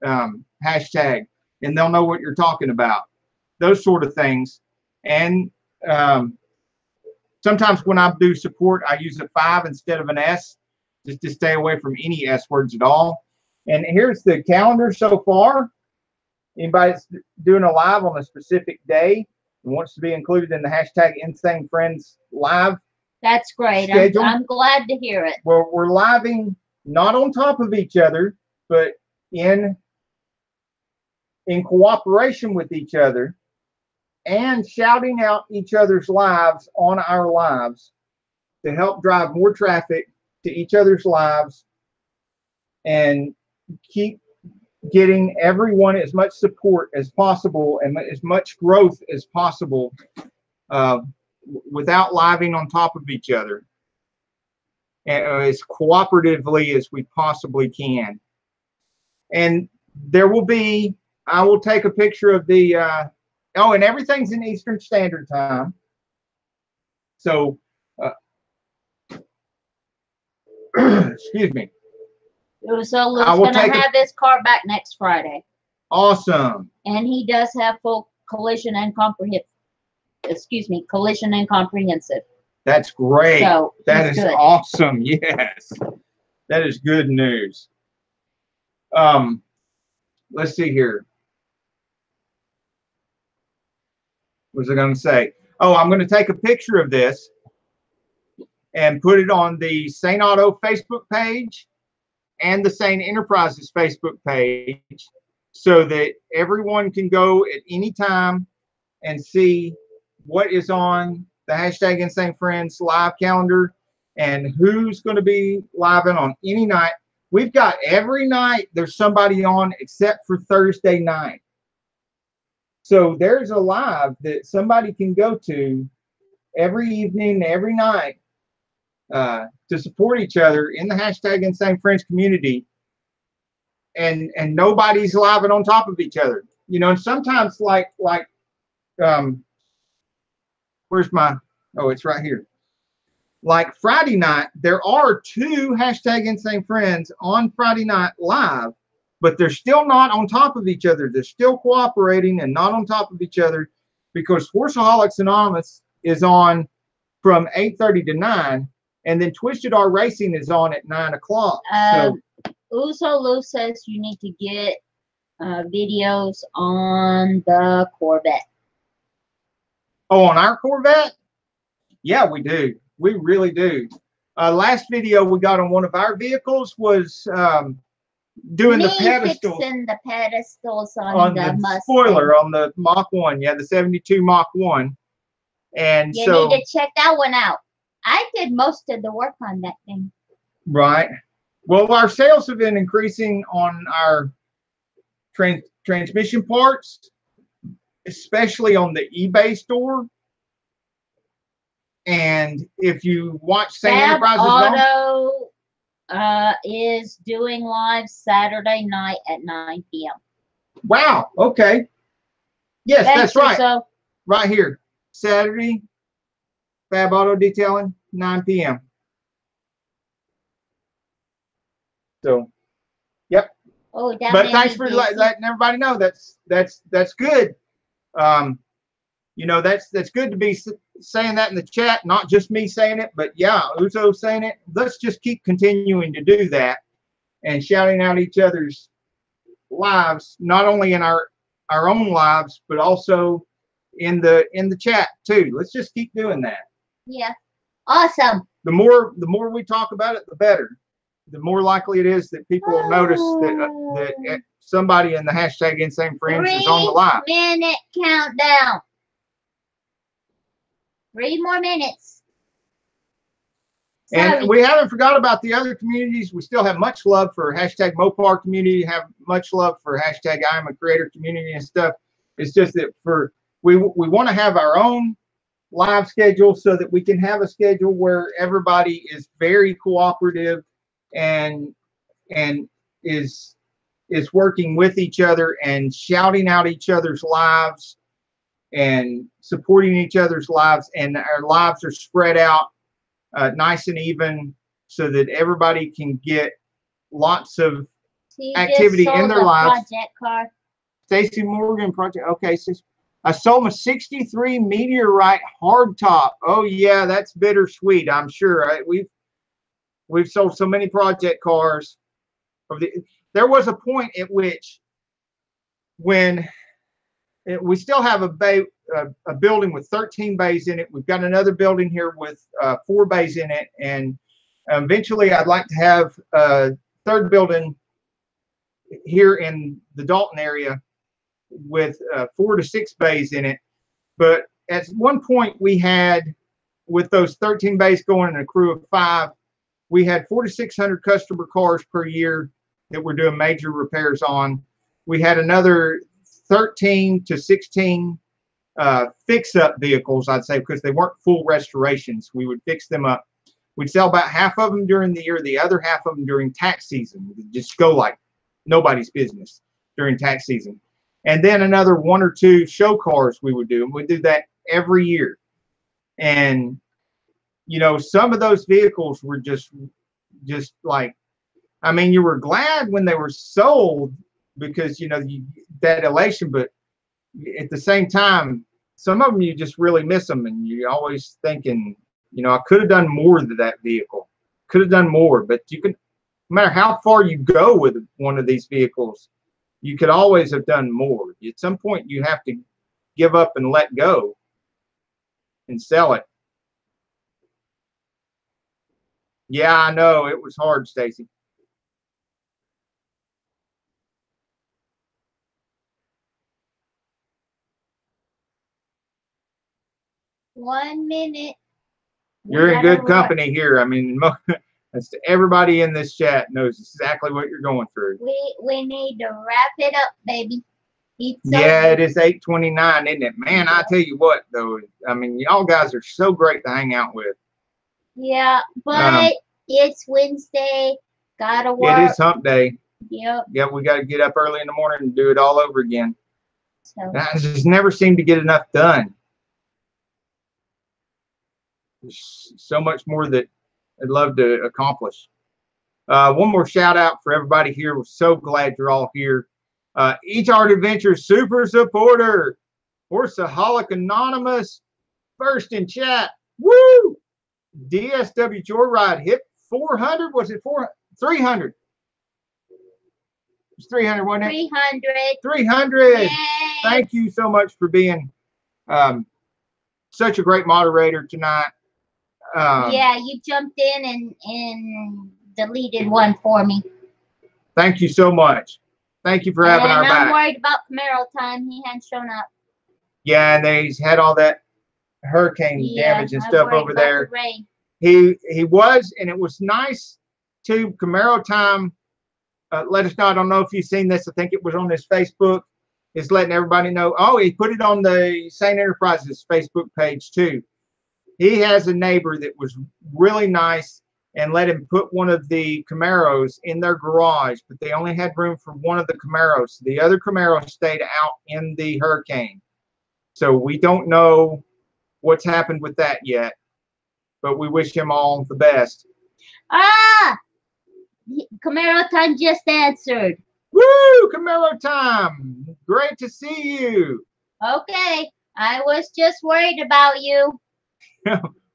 hashtag, and they'll know what you're talking about. Those sort of things. And sometimes when I do support, I use a 5 instead of an S, just to stay away from any S words at all. And here's the calendar so far. Anybody that's doing a live on a specific day and wants to be included in the hashtag Insanefriends live. That's great. I'm glad to hear it. Well, we're living not on top of each other, but in cooperation with each other and shouting out each other's lives on our lives to help drive more traffic to each other's lives and keep getting everyone as much support as possible and as much growth as possible without living on top of each other and as cooperatively as we possibly can. And there will be, I will take a picture of the oh, and everything's in Eastern Standard Time. So excuse me. So Lou's going to have his car back next Friday. Awesome. And he does have full collision and comprehensive. Collision and comprehensive. That's great. So that is awesome. Yes. That is good news. Let's see here. What was I going to say? Oh, I'm going to take a picture of this and put it on the Saneauto Facebook page and the Sane Enterprises Facebook page so that everyone can go at any time and see what is on the hashtag Insanefriends live calendar and who's going to be live on any night. We've got every night there's somebody on except for Thursday night. So there's a live that somebody can go to every evening, every night to support each other in the hashtag Insanefriends community. And nobody's live and on top of each other. You know, and sometimes like where's my, oh, it's right here. Like Friday night, there are 2 hashtag Insanefriends on Friday night live, but they're still not on top of each other. They're still cooperating and not on top of each other because Horseaholics Anonymous is on from 8:30 to 9, and then Twisted R Racing is on at 9 o'clock. So Uso Lou says you need to get videos on the Corvette. Oh, on our Corvette? Yeah, we do. We really do. Last video we got on one of our vehicles was doing the pedestals. Fixing the pedestals on the Mustang. Spoiler on the Mach 1. Yeah, the 72 Mach 1. And you so need to check that one out. I did most of the work on that thing. Right. Well, our sales have been increasing on our transmission parts, especially on the eBay store. And if you watch Sane Enterprises, Auto is doing live Saturday night at 9 p.m. Wow. Okay. Yes, Thanks, that's right. Uso. Right here. Saturday, Fab Auto Detailing, 9 p.m. So, yep. Oh, but thanks for letting everybody know. That's good. You know, that's good to be saying that in the chat, not just me saying it, but yeah, Uzo saying it. Let's just keep continuing to do that and shouting out each other's lives, not only in our own lives, but also in the chat too. Let's just keep doing that. Yeah. Awesome. The more we talk about it, the better. the more likely it is that people will notice that somebody in the hashtag Insanefriends is on the live. 3-minute countdown. 3 more minutes. Sorry. And we haven't forgot about the other communities. We still have much love for hashtag Mopar community, have much love for hashtag I am a creator community and stuff. It's just that we want to have our own live schedule so that we can have a schedule where everybody is very cooperative and is working with each other and shouting out each other's lives and supporting each other's lives, and our lives are spread out nice and even so that everybody can get lots of activity in their lives. Project car. Stacy Morgan project. Okay, so I sold a '63 Meteorite hardtop. Oh yeah, that's bittersweet. I'm sure. We've sold so many project cars. There was a point at which, when we still have a building with 13 bays in it. We've got another building here with 4 bays in it, and eventually I'd like to have a third building here in the Dalton area with 4 to 6 bays in it. But at one point we had, with those 13 bays going and a crew of 5, we had 400 to 600 customer cars per year that we're doing major repairs on. We had another 13 to 16 fix-up vehicles, I'd say, because they weren't full restorations. We would fix them up. We'd sell about half of them during the year, the other half of them during tax season. We'd just go like nobody's business during tax season. And then another 1 or 2 show cars we would do. And we'd do that every year. And, you know, some of those vehicles were just like, I mean, you were glad when they were sold because, you know, that elation, but at the same time, some of them you just really miss them, and you're always thinking, you know, I could have done more to that vehicle, could have done more. But you can, no matter how far you go with one of these vehicles, you could always have done more. At some point, you have to give up and let go and sell it. Yeah, I know it was hard, Stacy. One minute. You're in good company here. I mean, everybody in this chat knows exactly what you're going through. We need to wrap it up, baby. Yeah, it is 8:29, isn't it? Man, I tell you what, though. I mean, y'all guys are so great to hang out with. Yeah, but it's Wednesday. Gotta work. It is hump day. Yep. Yeah, we got to get up early in the morning and do it all over again. So I just never seem to get enough done. There's so much more that I'd love to accomplish. One more shout out for everybody here. We're so glad you're all here. Each Art Adventure super supporter, Horsaholic Anonymous, first in chat. Woo! DSW Joyride hit 400. Was it 300? It was 300, wasn't it? 300. 300. Yay. Thank you so much for being such a great moderator tonight. Yeah, you jumped in and deleted one for me. Thank you so much. Thank you for having our back. I'm worried about Camaro time. He hadn't shown up. Yeah, and he's had all that hurricane damage and stuff over there. He was, and it was nice too. Camaro time. Let us know. I don't know if you've seen this. I think it was on his Facebook. Is letting everybody know. Oh, he put it on the Sane Enterprises Facebook page too. He has a neighbor that was really nice and let him put one of the Camaros in their garage, but they only had room for one of the Camaros. The other Camaro stayed out in the hurricane. So we don't know what's happened with that yet, but we wish him all the best. Ah! Camaro time just answered. Woo! Camaro time. Great to see you. Okay. I was just worried about you.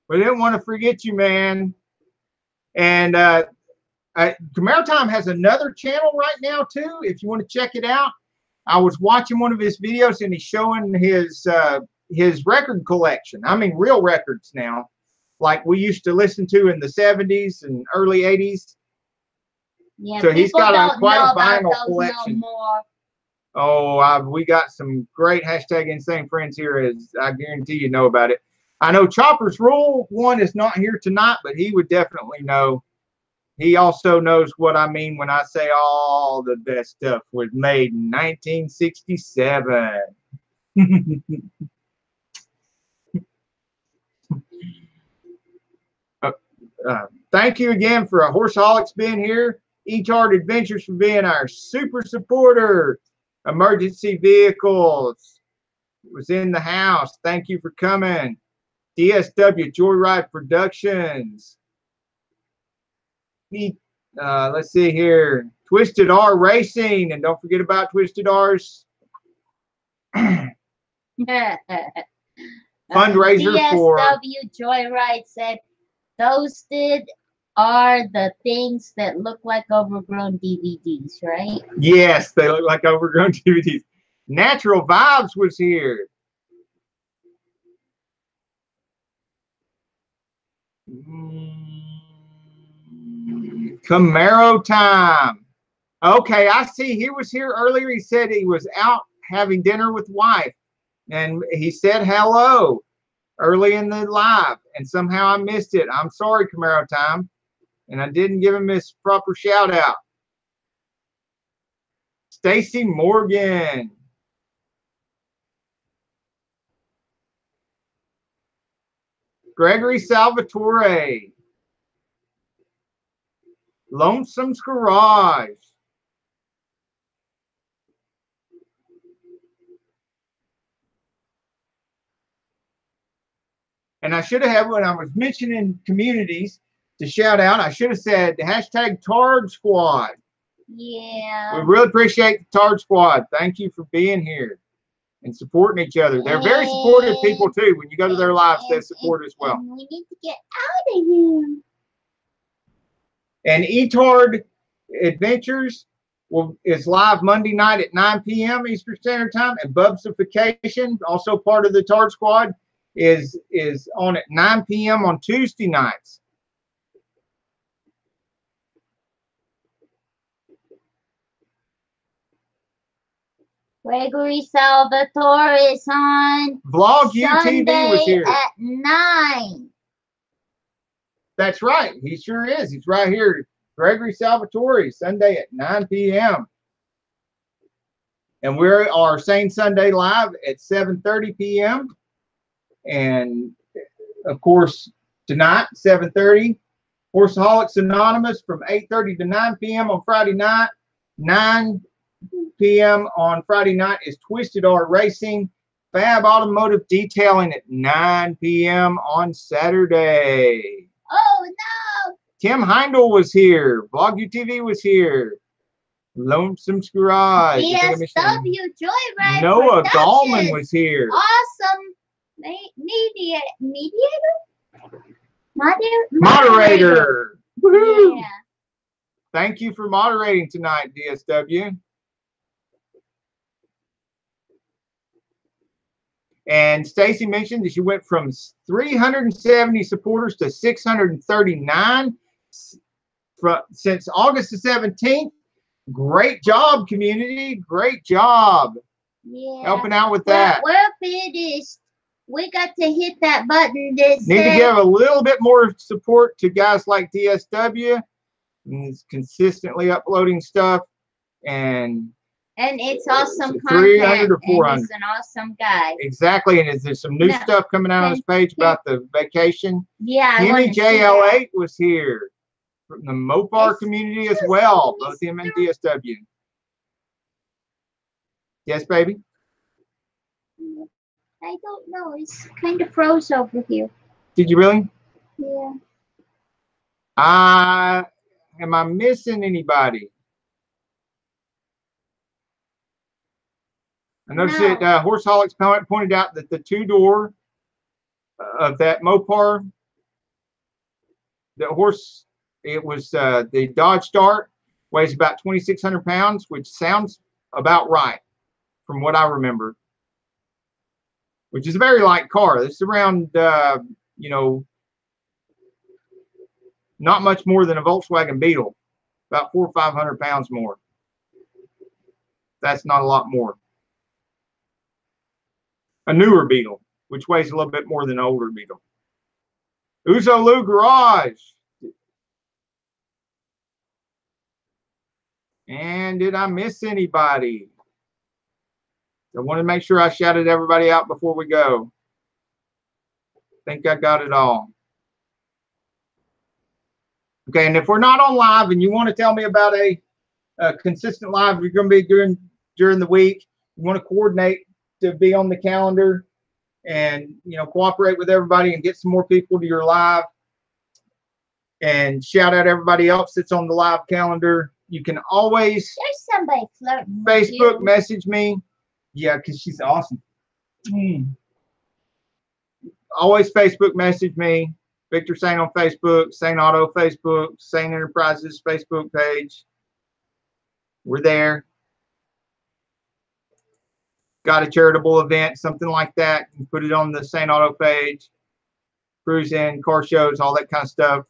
We didn't want to forget you, man. And Camaro Time has another channel right now too. If you want to check it out, I was watching one of his videos and he's showing his record collection. I mean, real records now, like we used to listen to in the 70s and early 80s. Yeah, so he's got quite a vinyl no collection. more. Oh, we got some great hashtag insane friends here, as I guarantee you know about it. I know Chopper's Rule one is not here tonight, but he would definitely know. He also knows what I mean when I say all the best stuff was made in 1967. Thank you again for Horseholics being here. E-Tart Adventures for being our super supporter. Emergency Vehicles was in the house. Thank you for coming. DSW Joyride Productions. Let's see here. Twisted R Racing. And don't forget about Twisted R's fundraiser for DSW Joyride said toasted are the things that look like overgrown DVDs, right? Yes, they look like overgrown DVDs. Natural Vibes was here. Camaro time. Okay, I see. He was here earlier. He said he was out having dinner with wife, and he said hello early in the live, and somehow I missed it. I'm sorry, Camaro time, and I didn't give him his proper shout out. Stacy Morgan. Gregory Salvatore. Lonesome's Garage. And I should have had, when I was mentioning communities to shout out, I should have said hashtag Tard Squad. Yeah. We really appreciate the Tard Squad. Thank you for being here and supporting each other. They're very supportive people too. When you go to their lives, they support as well. And we need to get out of here. And E-Tard Adventures is live Monday night at 9 p.m. Eastern Standard Time. And Bubsification, also part of the Tard Squad, is on at 9 p.m. on Tuesday nights. Gregory Salvatore is on Vlog Sunday UTV was here at 9. That's right. He sure is. He's right here. Gregory Salvatore, Sunday at 9 p.m. And we're our Sane Sunday live at 7:30 p.m. And of course, tonight, 7:30, Horseholics Anonymous from 8:30 to 9 p.m. on Friday night. 9 p.m. on Friday night is Twisted R Racing. Fab Automotive Detailing at 9 p.m. on Saturday. Oh, no. Tim Heindel was here. Vlog UTV was here. Lonesome's Garage. DSW Joyride Noah Productions. Gallman was here. Awesome. Moderator. Woohoo. Yeah. Thank you for moderating tonight, DSW. And Stacy mentioned that she went from 370 supporters to 639 since August the 17th. Great job, community. Great job. Yeah. Helping out with that. We're finished. We got to hit that button that Need to give a little bit more support to guys like DSW. He's consistently uploading stuff, and it's awesome content. 300 or 400. And he's an awesome guy. Exactly, and there's some new stuff coming out on his page about the vacation. Yeah, Jimmy JL8 was here from the Mopar community as well, both him and DSW. Yes, baby? I don't know. It's kind of froze over here. Did you really? Yeah. Am I missing anybody? I noticed that Horseholics pointed out that the two-door of that Mopar, it was the Dodge Dart, weighs about 2,600 pounds, which sounds about right from what I remember, which is a very light car. It's around, not much more than a Volkswagen Beetle. About 400 or 500 pounds more. That's not a lot more. A newer Beetle, which weighs a little bit more than an older Beetle. Uzo Lou Garage. And did I miss anybody? I want to make sure I shouted everybody out before we go. I think I got it all. Okay, and if we're not on live and you want to tell me about a consistent live you're going to be doing during the week, you want to coordinate to be on the calendar and, you know, cooperate with everybody and get some more people to your live and shout out everybody else that's on the live calendar. You can always somebody flirting Facebook message me. Yeah, because she's awesome. Always Facebook message me. Victor Sane on Facebook, Saneauto Facebook, Sane Enterprises Facebook page. We're there. Got a charitable event, something like that, you can put it on the Saneauto page. Cruise in, car shows, all that kind of stuff.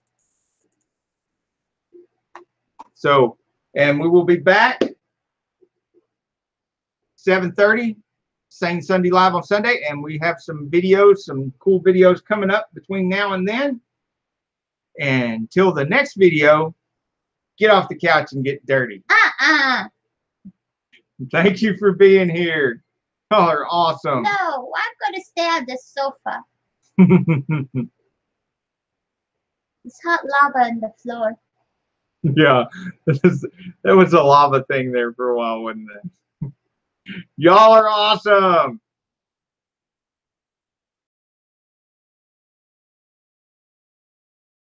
So, and we will be back 7:30, Sane Sunday Live on Sunday, and we have some videos, some cool videos coming up between now and then. And until the next video, get off the couch and get dirty. Thank you for being here. Y'all are awesome. No, I'm going to stay on the sofa. It's hot lava on the floor. Yeah, there was a lava thing there for a while, wasn't it? Y'all are awesome.